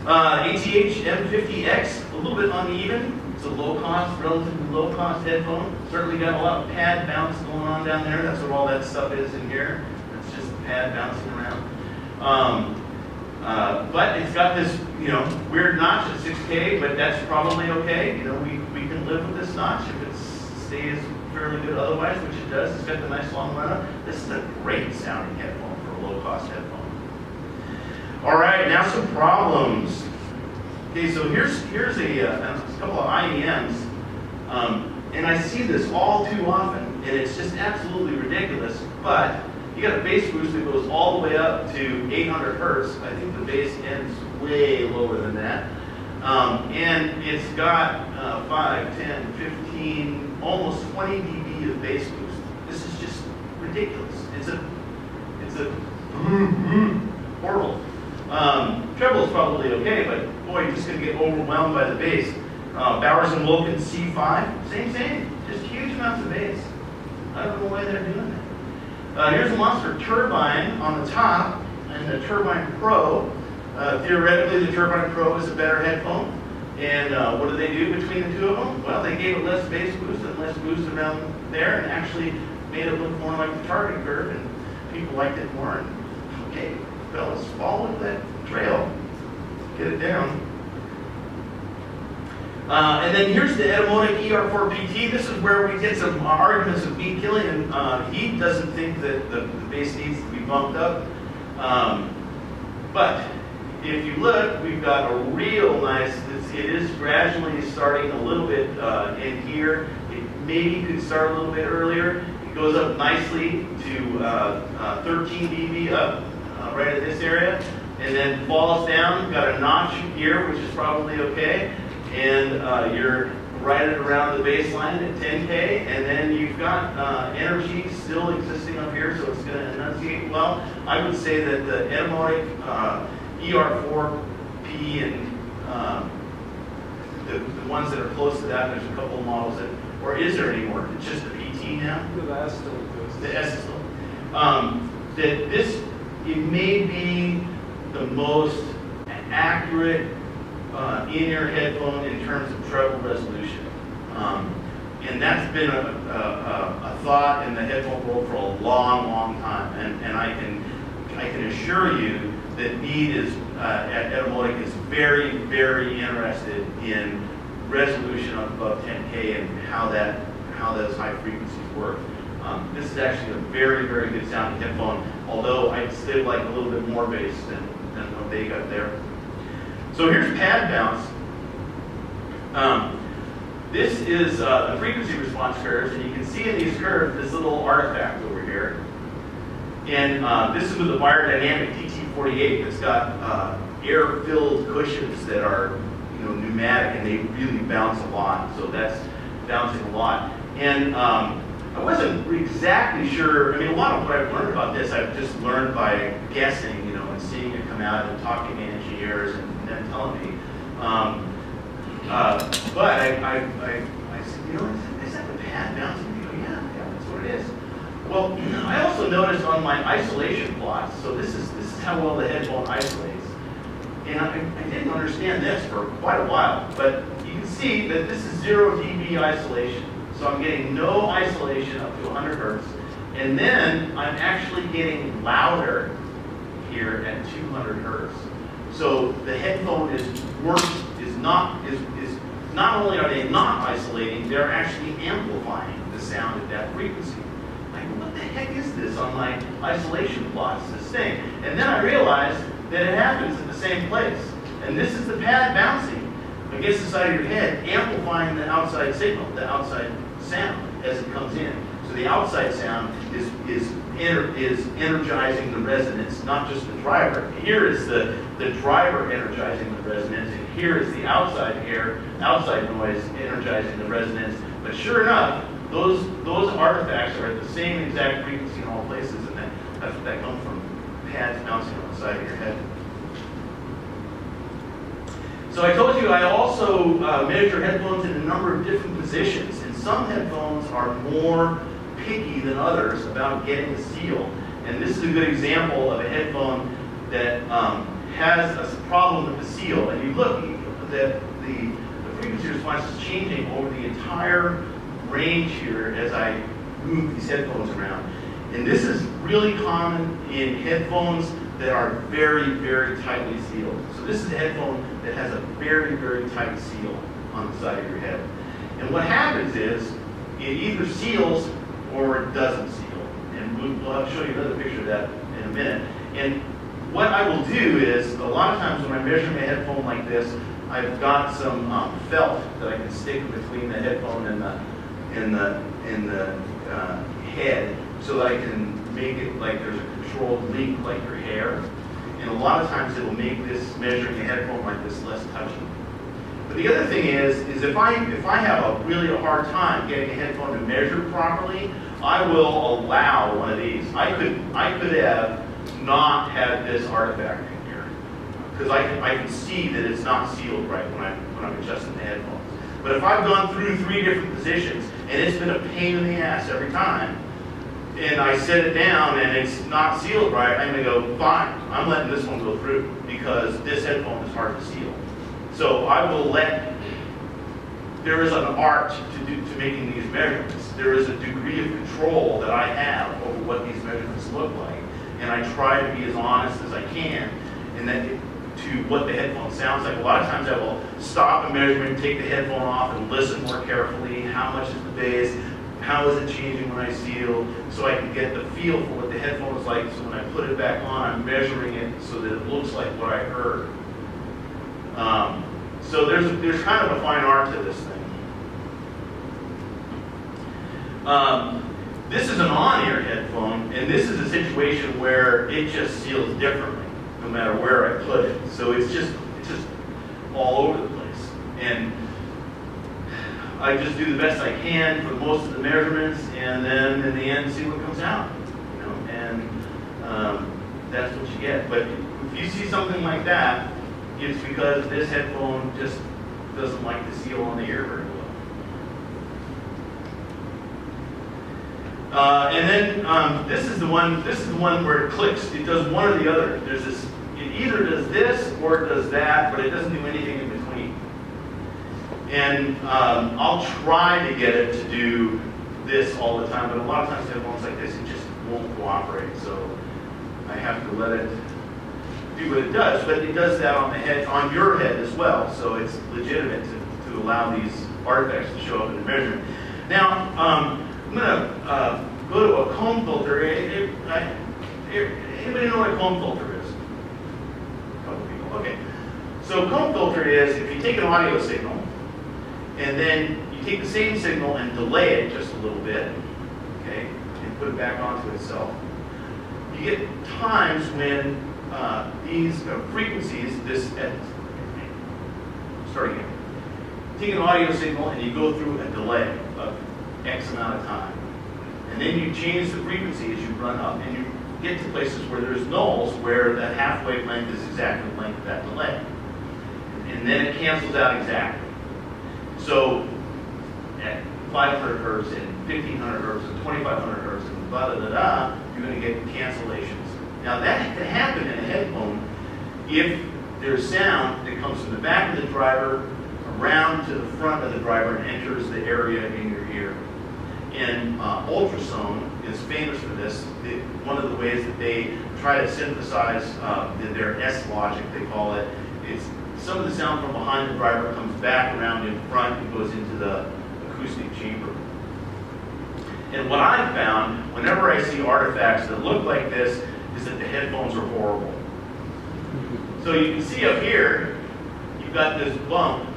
AH-M50X, a little bit uneven. It's a low-cost, relatively low-cost headphone. Certainly got a lot of pad bounce going on down there. That's what all that stuff is in here. It's just pad bouncing around. But it's got this, weird notch at 6K, but that's probably okay. We can live with this notch if it stays fairly good otherwise, which it does. It's got the nice long run-up. This is a great sounding headphone for a low-cost headphone. All right, now some problems. Okay, so here's a couple of IEMs, and I see this all too often, and it's just absolutely ridiculous. But you got a bass boost that goes all the way up to 800 hertz. I think the bass ends way lower than that, and it's got 5, 10, 15, almost 20 dB of bass boost. This is just ridiculous. It's a horrible. Treble is probably okay, but boy, you're just going to get overwhelmed by the bass. Bowers and Wilkins C5, same, just huge amounts of bass. I don't know why they're doing that. Here's a monster Turbine on the top, and the Turbine Pro. Theoretically, the Turbine Pro is a better headphone. And what did they do between the two of them? Well, they gave it less bass boost and less boost around there, and actually made it look more like the target curve, and people liked it more. And, okay, fellas, follow that trail, get it down. And then here's the Edemotic ER4 PT. This is where we get some arguments of beat killing, and he doesn't think that the bass needs to be bumped up. But if you look, we've got a real nice, it is gradually starting a little bit in here. It maybe could start a little bit earlier. It goes up nicely to 13 dB up right in this area, and then falls down. Got a notch here, which is probably okay. And you're right at around the baseline at 10K, and then you've got energy still existing up here, so it's going to enunciate well. I would say that the Edemotic ER4P and the ones that are close to that, there's a couple of models that, or is there anymore? It's just the PT now? The S still exists. The S still. That this, it may be the most accurate in-ear headphone in terms of treble resolution. And that's been a thought in the headphone world for a long, long time. And I can assure you that Mead is, at Edemotic is very, very interested in resolution above 10K and how those high frequencies work. This is actually a very, very good sounding headphone, although I'd still like a little bit more bass than what they got there. So here's pad bounce. This is the frequency response curves, and you can see in these curves this little artifact over here. And this is with the Beyerdynamic DT that's got air-filled cushions that are pneumatic, and they really bounce a lot. So that's bouncing a lot. And I wasn't exactly sure. I mean, a lot of what I've learned about this, I've just learned by guessing, and seeing it come out and talking to engineers and them telling me. But I said, is that the pad bouncing? And you go, yeah, that's what it is. Well, I also noticed on my isolation plots, so this is how well the headphone isolates. And I didn't understand this for quite a while, but you can see that this is 0 dB isolation. So I'm getting no isolation up to 100 hertz. And then I'm actually getting louder here at 200 hertz. So the headphone is not only are they not isolating, they're actually amplifying the sound at that frequency. Like, what the heck is this on my isolation plots, this thing? And then I realized that it happens at the same place. And this is the pad bouncing against the side of your head, amplifying the outside signal, the outside sound as it comes in. So the outside sound is energizing the resonance, not just the driver. Here is the driver energizing the resonance, and here is the outside noise energizing the resonance. But sure enough, those artifacts are at the same exact frequency in all places, and that comes from pads bouncing on the side of your head. So I told you I also measure headphones in a number of different positions, and some headphones are more picky than others about getting the seal. And this is a good example of a headphone that has a problem with the seal. And you look, that the frequency response is changing over the entire range here as I move these headphones around. And this is really common in headphones that are very, very tightly sealed. So this is a headphone that has a very, very tight seal on the side of your head. And what happens is it either seals or it doesn't seal. And I'll show you another picture of that in a minute. And what I will do is, a lot of times when I'm measuring a headphone like this, I've got some felt that I can stick between the headphone and the head, so that I can make it like there's a controlled leak like your hair. And a lot of times it will make this measuring a headphone like this less touchy. But the other thing is if I have a really hard time getting a headphone to measure properly, I will allow one of these. I could have not had this artifact in here, because I can see that it's not sealed right when I'm adjusting the headphones. But if I've gone through 3 different positions and it's been a pain in the ass every time, and I set it down and it's not sealed right, I'm going to go, fine, I'm letting this one go through, because this headphone is hard to seal. So I will there is an art to making these measurements. There is a degree of control that I have over what these measurements look like. And I try to be as honest as I can to what the headphone sounds like. A lot of times I will stop a measurement, take the headphone off, and listen more carefully. How much is the bass? How is it changing when I seal? So I can get the feel for what the headphone is like. So when I put it back on, I'm measuring it so that it looks like what I heard. So there's kind of a fine art to this thing. This is an on-ear headphone, and this is a situation where it just seals differently, no matter where I put it. So it's just all over the place. And I just do the best I can for most of the measurements, and then in the end, see what comes out. And that's what you get. But if you see something like that, it's because this headphone just doesn't like the seal on the ear very well. And then this is the one where it clicks. It does one or the other. It either does this or it does that, but it doesn't do anything in between. And I'll try to get it to do this all the time, but a lot of times headphones like this, it just won't cooperate. So I have to let it do what it does, but it does that on your head as well. So it's legitimate to allow these artifacts to show up in the measurement. Now, I'm going to go to a comb filter. Anybody know what a comb filter is? A couple people. Okay. So a comb filter is if you take an audio signal and then you take the same signal and delay it just a little bit, okay, and put it back onto itself. You get times when these frequencies, start again. Take an audio signal and you go through a delay of X amount of time. And then you change the frequency as you run up, and you get to places where there's nulls, where the half wavelength is exactly the length of that delay. And then it cancels out exactly. So 500 hertz and 1500 hertz and 2500 hertz and blah, blah, blah, you're going to get cancellations. Now that can happen in a headphone if there's sound that comes from the back of the driver around to the front of the driver and enters the area in your ear. And ultrasound is famous for this. One of the ways that they try to synthesize their S logic, they call it, it's some of the sound from behind the driver comes back around in front and goes into the acoustic chamber. And what I've found, whenever I see artifacts that look like this, is that the headphones are horrible. So you can see up here, you've got this bump,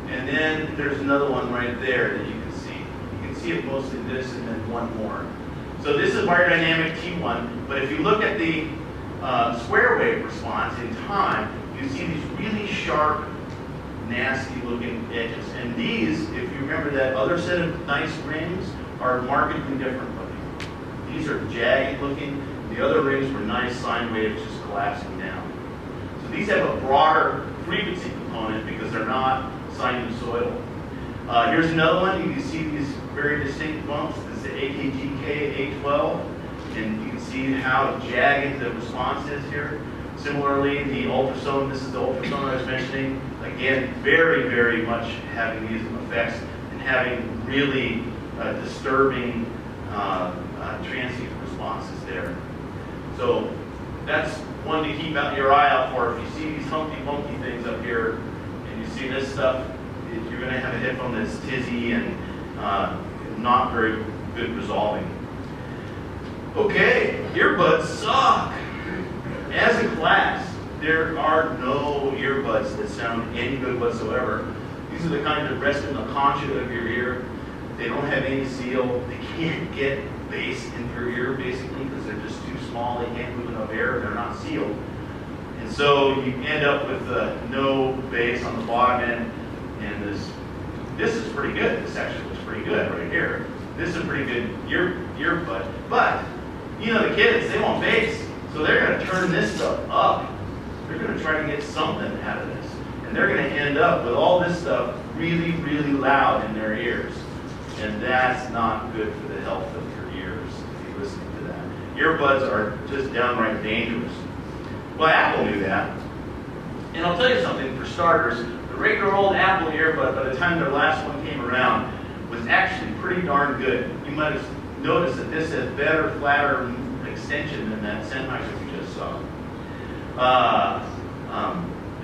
and then there's another one right there that you can see. You can see it mostly this and then one more. So this is Beyerdynamic T1, but if you look at the square wave response in time, you see these really sharp, nasty looking edges. And these, if you remember that other set of nice rings, are markedly different looking. These are jagged looking. The other rings were nice sine waves just collapsing down. So these have a broader frequency component because they're not sinusoidal. Here's another one. You can see these very distinct bumps. This is the AKG K581LE, and you can see how jagged the response is here. Similarly, the ultrasound, this is the ultrasound I was mentioning. Again, very, very much having these effects and having really disturbing transient responses there. So that's one to keep your eye out for. If you see these humpty bumpty things up here and you see this stuff, you're going to have a headphone that's tizzy and not very good resolving. Okay, earbuds suck. As a class, there are no earbuds that sound any good whatsoever. These are the kind that rest in the concha of your ear. They don't have any seal. They can't get bass in your ear, basically, because they're just too small. They can't move enough air. They're not sealed. And so you end up with no bass on the bottom end. And this is pretty good. This actually looks pretty good right here. This is a pretty good earbud. But, you know, the kids, they want bass. So they're going to turn this stuff up. They're going to try to get something out of this. And they're going to end up with all this stuff really, really loud in their ears. And that's not good for the health of your ears if you listen to that. Earbuds are just downright dangerous. Well, Apple knew that. And I'll tell you something, for starters, the regular old Apple earbud, by the time their last one came around, was actually pretty darn good. You might have noticed that this has better, flatter extension than that Sennheiser we just saw.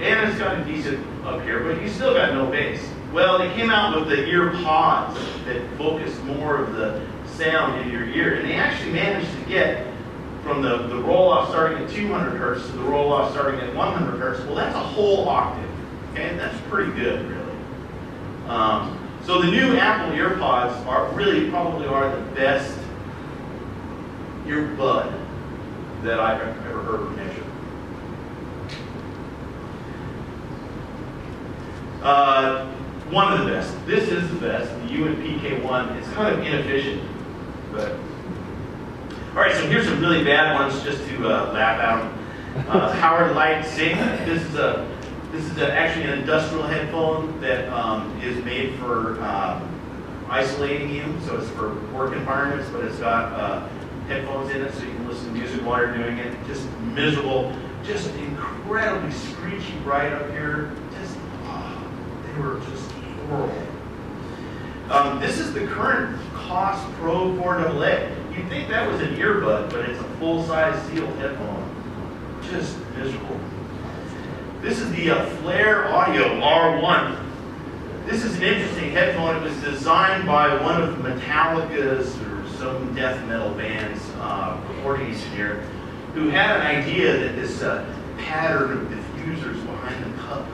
And it's got a decent up here, but you still got no bass. Well, they came out with the ear pods that focused more of the sound in your ear, and they actually managed to get from the roll-off starting at 200 hertz to the roll-off starting at 100 hertz. Well, that's a whole octave, okay? That's pretty good, really. So the new Apple earpods probably are the best earbud that I've ever heard or measured. One of the best. This is the best. The UNPK1. It's kind of inefficient, but all right. So here's some really bad ones just to laugh out. Howard Light Sync. This is actually an industrial headphone that is made for isolating you. So it's for work environments, but it's got headphones in it so you can listen to music while you're doing it. Just miserable. Just incredibly screechy bright up here. They were just horrible. This is the current Koss Pro 4AA. You'd think that was an earbud, but it's a full-size sealed headphone. Just miserable. This is the Flare Audio R1. This is an interesting headphone. It was designed by one of Metallica's or some death metal band's recording engineer, who had an idea that this pattern of diffusers behind the cup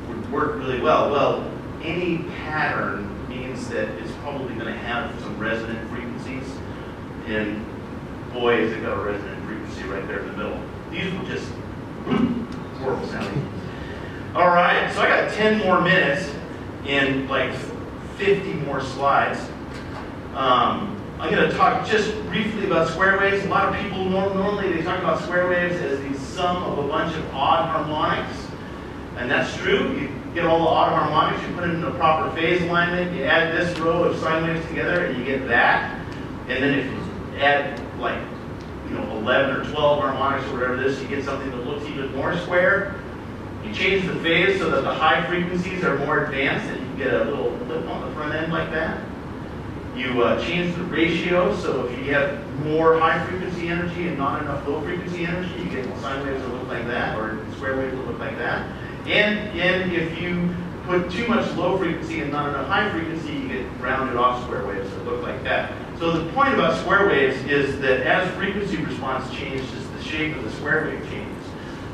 would work really well. Well, any pattern means that it's probably going to have some resonant frequencies, and boy, has it got a resonant frequency right there in the middle. These were just horrible sounding. All right, so I got 10 more minutes and like 50 more slides. I'm going to talk just briefly about square waves. A lot of people normally they talk about square waves as the sum of a bunch of odd harmonics, and that's true. get all the auto harmonics, you put it in the proper phase alignment, you add this row of sine waves together, and you get that. And then if you add like 11 or 12 harmonics or whatever it is, you get something that looks even more square. You change the phase so that the high frequencies are more advanced, and you get a little lip on the front end like that. You change the ratio, so if you have more high frequency energy and not enough low frequency energy, you get sine waves that look like that, or square waves that look like that. And if you put too much low frequency and not enough high frequency, you get rounded off square waves that look like that. So the point about square waves is that as frequency response changes, the shape of the square wave changes.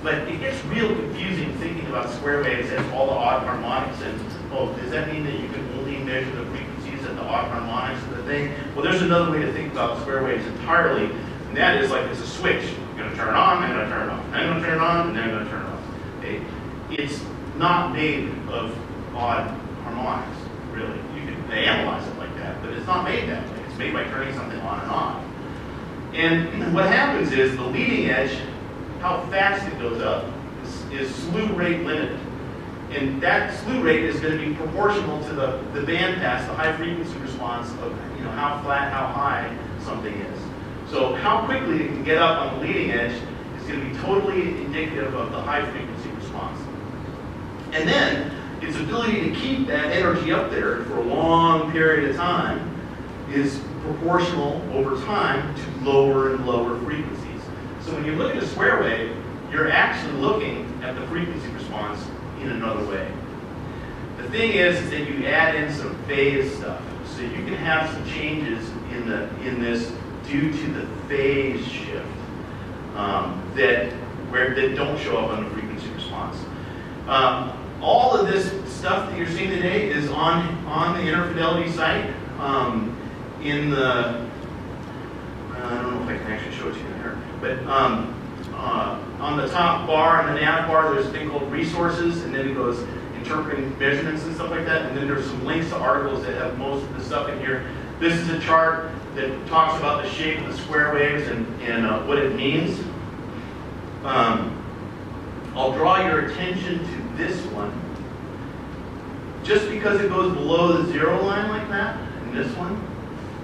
But it gets real confusing thinking about square waves as all the odd harmonics, and does that mean that you can only measure the frequencies at the odd harmonics of the thing? Well, there's another way to think about square waves entirely, and that is like it's a switch. I'm going to turn it on, I'm going to turn it off, I'm going to turn it on, and then I'm going to turn it off. Okay? It's not made of odd harmonics, really. They analyze it like that, but it's not made that way. It's made by turning something on and off. And what happens is the leading edge, how fast it goes up, is slew rate limited. And that slew rate is going to be proportional to the band pass, the high frequency response of how flat, how high something is. So how quickly it can get up on the leading edge is going to be totally indicative of the high frequency response. And then its ability to keep that energy up there for a long period of time is proportional over time to lower and lower frequencies. So when you look at a square wave, you're actually looking at the frequency response in another way. The thing is that you add in some phase stuff. So you can have some changes in this due to the phase shift that don't show up on the frequency response. All of this stuff that you're seeing today is on the Inner Fidelity site. In the, I don't know if I can actually show it to you here, but on the top bar, on the nav bar, there's a thing called resources, and then it goes interpreting measurements and stuff like that, and then there's some links to articles that have most of the stuff in here. This is a chart that talks about the shape of the square waves and what it means. I'll draw your attention to this one. Just because it goes below the zero line like that, and this one,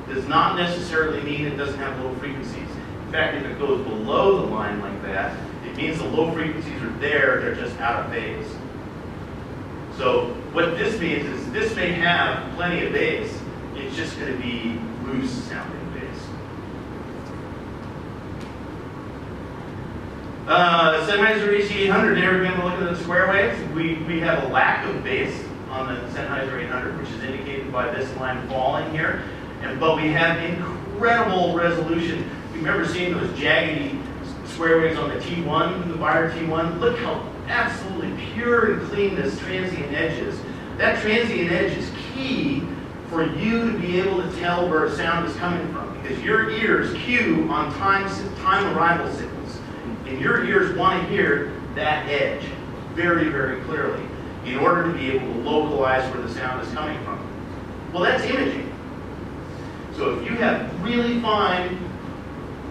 does not necessarily mean it doesn't have low frequencies. In fact, if it goes below the line like that, it means the low frequencies are there, they're just out of phase. So what this means is this may have plenty of bass, it's just going to be loose sounding bass. The Sennheiser AC-800, never been looking at the square waves. We have a lack of bass on the Sennheiser 800, which is indicated by this line falling here. But we have incredible resolution. You remember seeing those jaggedy square waves on the T1, the Beyerdynamic T1? Look how absolutely pure and clean this transient edge is. That transient edge is key for you to be able to tell where a sound is coming from, because your ears cue on time arrival signals, and your ears want to hear that edge very, very clearly in order to be able to localize where the sound is coming from. Well, that's imaging. So if you have really fine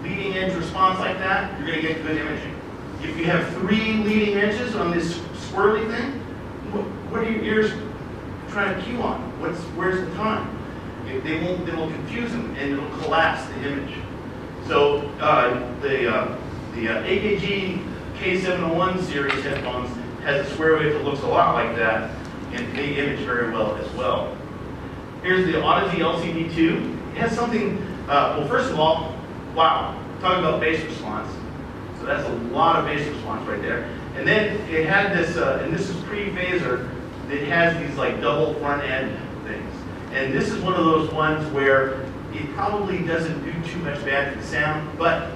leading edge response like that, you're going to get good imaging. If you have 3 leading edges on this swirly thing, what are your ears trying to cue on? Where's the time? They will confuse them, and it'll collapse the image. So the AKG K581LE series headphones has a square wave that looks a lot like that, and they image very well as well. Here's the Audeze LCD-2. It has something, well, first of all, wow, talking about bass response. So that's a lot of bass response right there. And then it had this, and this is pre-phaser, that has these like double front end things. And this is one of those ones where it probably doesn't do too much bad to the sound, but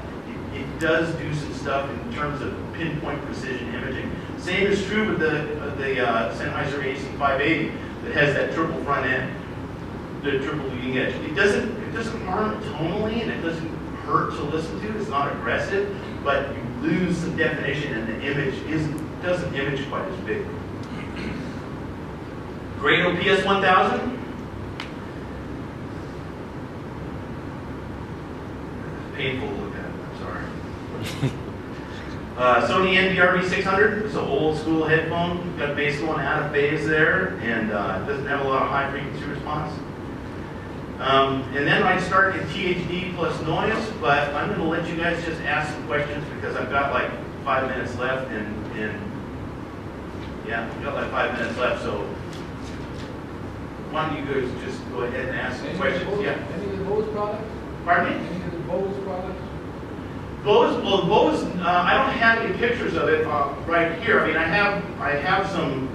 it does do some stuff in terms of pinpoint precision imaging. Same is true with the Sennheiser AC-580 that has that triple front end, the triple leading edge. It doesn't harm tonally, and it doesn't hurt to listen to. It's not aggressive, but you lose some definition, and the image doesn't image quite as big. Grado PS1000. Painful to look at. I'm sorry. Sony MDR-V600, it's an old school headphone, got bass going out of phase there, and doesn't have a lot of high frequency response. And then I start in THD plus noise, but I'm going to let you guys just ask some questions because I've got like 5 minutes left, and yeah, I've got like 5 minutes left, so why don't you guys just go ahead and ask some questions? Yeah. Any of the Bose products? Pardon me? Any of the Bose products? Bose, well, Bose, I don't have any pictures of it right here. I mean, I have some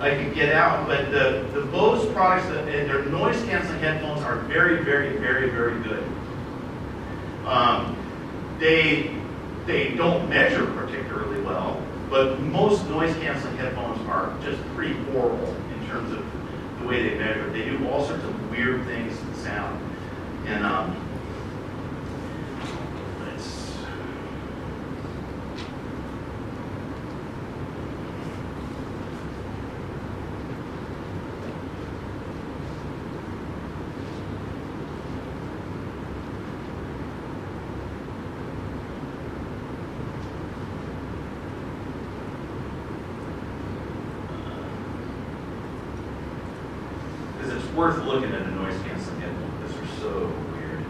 I could get out, but the Bose products and their noise canceling headphones are very, very, very, very good. They don't measure particularly well, but most noise canceling headphones are just pretty horrible in terms of the way they measure. They do all sorts of weird things to the sound, and it's worth looking at a noise canceling headphone because they're so weird.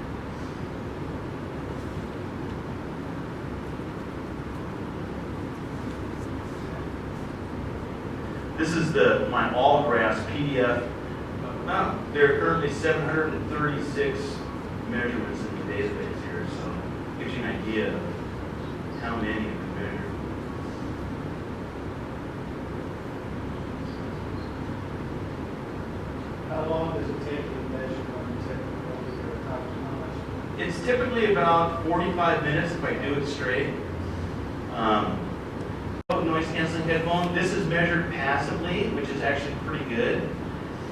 This is my all graphs PDF. There are currently 736 measurements in the database here, so it gives you an idea of how many have been measured. How long does it take to measure one technical? It's typically about 45 minutes if I do it straight. Noise canceling headphone. This is measured passively, which is actually pretty good.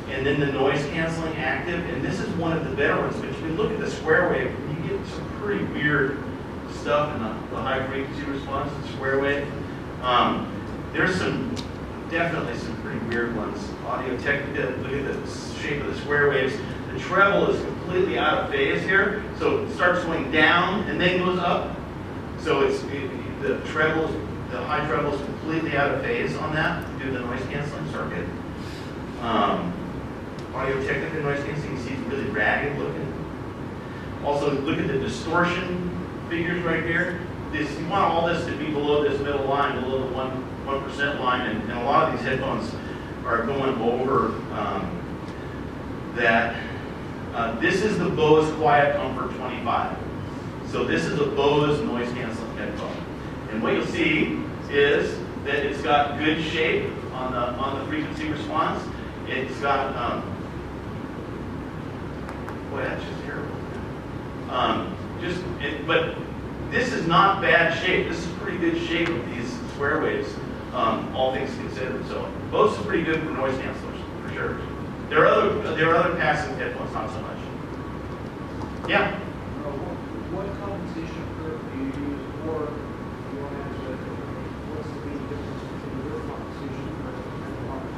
And then the noise canceling active, and this is one of the better ones. But you can look at the square wave, you get some pretty weird stuff in the high frequency response in square wave. There's definitely some pretty weird ones. Audio Technica, look at the shape of the square waves. The treble is completely out of phase here, so it starts going down and then goes up. So the treble, the high treble is completely out of phase on that due to the noise canceling circuit. Audio Technica noise canceling, you see it's really ragged looking. Also, look at the distortion figures right here. You want all this to be below this middle line, below the 1% line, and a lot of these headphones are going over that. This is the Bose Quiet Comfort 25. So this is a Bose noise canceling headphone. And what you'll see is that it's got good shape on the frequency response. It's got, boy, that's just terrible. But this is not bad shape. This is pretty good shape of these square waves, all things considered. So Bose is pretty good for noise cancelers, for sure. There are other passive headphones, not so much. Yeah? What compensation curve do you use for your answer? What's the main difference between your compensation curve and the market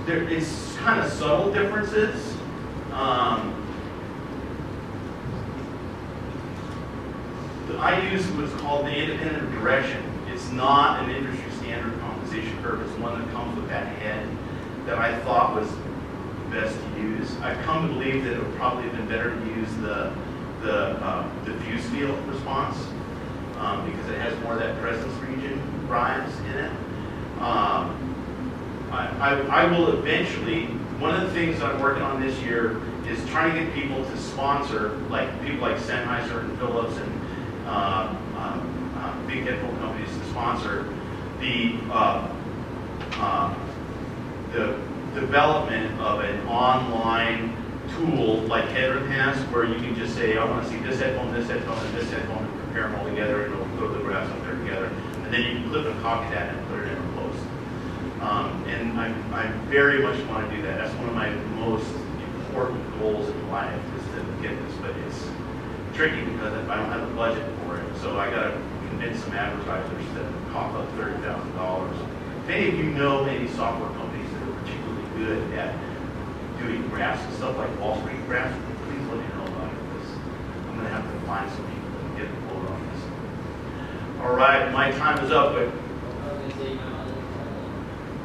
curve? It's kind of subtle differences. I use what's called the independent direction. It's not an industry standard compensation curve. It's one that comes with that head that I thought was best to use. I've come to believe that it would probably have been better to use the diffuse field response because it has more of that presence region rise in it. I will eventually, one of the things I'm working on this year is trying to get people to sponsor, people like Sennheiser and Philips and big headphone companies to sponsor the development of an online tool like Headphone has, where you can just say, I want to see this headphone, and this headphone, and compare them all together, and it'll throw the graphs up there together. And then you can clip and copy that and put it in a post. And I very much want to do that. That's one of my most important goals in life, is to get this, but it's tricky because I don't have the budget for it. So I got to convince some advertisers to cough up $30,000. If any of you know any software companies that are particularly good at doing graphs and stuff like Wall Street graphs, please let me know about it, because I'm going to have to find some people that can get All right, my time is up, but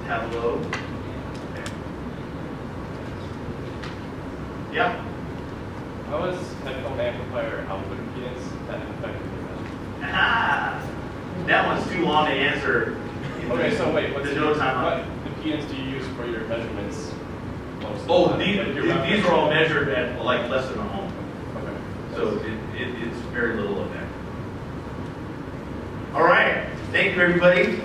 hello. Okay. Yeah. How is headphone amplifier output impedance that effectively measured? Ah, that one's too long to answer. Okay, so wait, There's no time what on it. impedance do you use for your measurements? Most of the Oh, time? these, Like your these reference? are all measured at like less than a ohm. Okay. So it's very little of that. All right, thank you everybody.